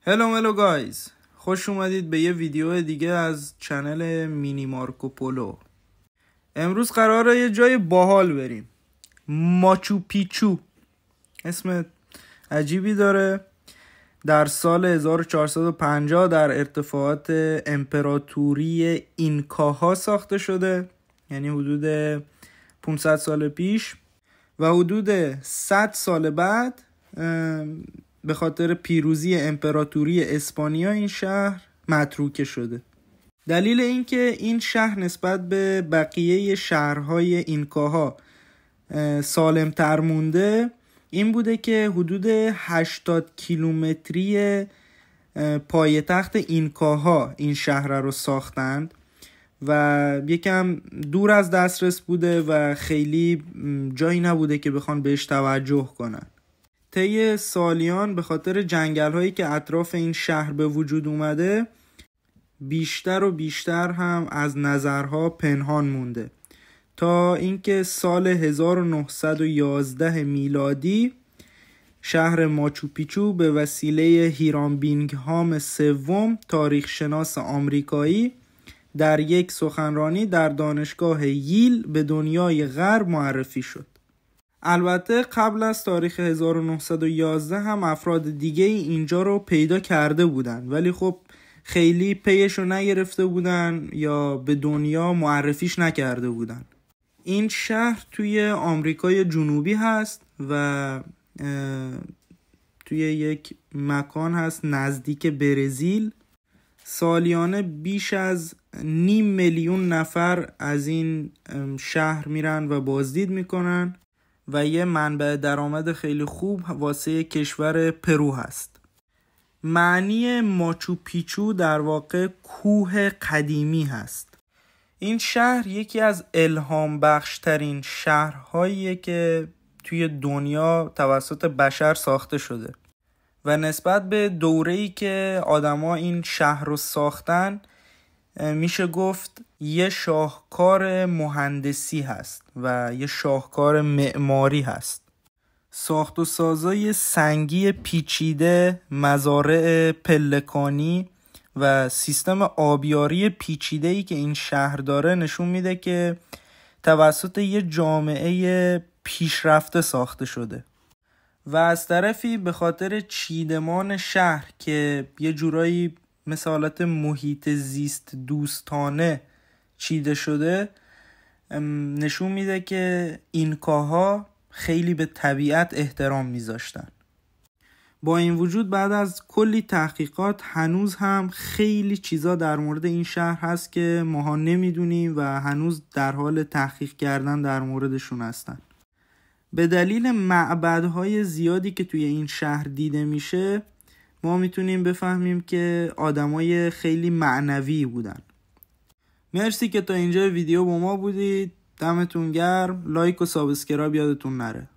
هلو گایز، خوش اومدید به یه ویدیو دیگه از چنل مینی مارکوپولو. امروز قراره یه جای باحال بریم. ماچو پیچو اسم عجیبی داره. در سال 1450 در ارتفاعات امپراتوری اینکاها ساخته شده، یعنی حدود 500 سال پیش، و حدود 100 سال بعد به خاطر پیروزی امپراتوری اسپانیا این شهر متروکه شده. دلیل اینکه این شهر نسبت به بقیه شهرهای اینکاها سالم‌تر مونده این بوده که حدود 80 کیلومتری پایتخت اینکاها این شهر رو ساختند و یکم دور از دسترس بوده و خیلی جایی نبوده که بخوان بهش توجه کنن. طی سالیان به خاطر جنگل هایی که اطراف این شهر به وجود اومده بیشتر و بیشتر هم از نظرها پنهان مونده، تا اینکه سال 1911 میلادی شهر ماچو پیچو به وسیله هیرام بینگهام سوم تاریخشناس آمریکایی در یک سخنرانی در دانشگاه ییل به دنیای غرب معرفی شد. البته قبل از تاریخ 1911 هم افراد دیگه اینجا رو پیدا کرده بودن، ولی خب خیلی پیش رو نگرفته بودن یا به دنیا معرفیش نکرده بودن. این شهر توی آمریکای جنوبی هست و توی یک مکان هست نزدیک برزیل. سالیانه بیش از 500,000 نفر از این شهر میرن و بازدید میکنن و یه منبع درآمد خیلی خوب واسه کشور پرو هست. معنی ماچو پیچو در واقع کوه قدیمی هست. این شهر یکی از الهام بخش ترین شهرهاییه که توی دنیا توسط بشر ساخته شده و نسبت به دوره‌ای که آدما این شهر رو ساختن میشه گفت یه شاهکار مهندسی هست و یه شاهکار معماری هست. ساخت و سازای سنگی پیچیده، مزارع پلکانی و سیستم آبیاری پیچیده‌ای که این شهر داره نشون میده که توسط یه جامعه پیشرفته ساخته شده و از طرفی به خاطر چیدمان شهر که یه جورایی مثل حالت محیط زیست دوستانه چیده شده نشون میده که اینکاها خیلی به طبیعت احترام میذاشتن. با این وجود بعد از کلی تحقیقات هنوز هم خیلی چیزا در مورد این شهر هست که ماها نمیدونیم و هنوز در حال تحقیق کردن در موردشون هستن. به دلیل معبدهای زیادی که توی این شهر دیده میشه ما میتونیم بفهمیم که آدمای خیلی معنوی بودن. مرسی که تا اینجا ویدیو با ما بودید. دمتون گرم. لایک و سابسکرایب یادتون نره.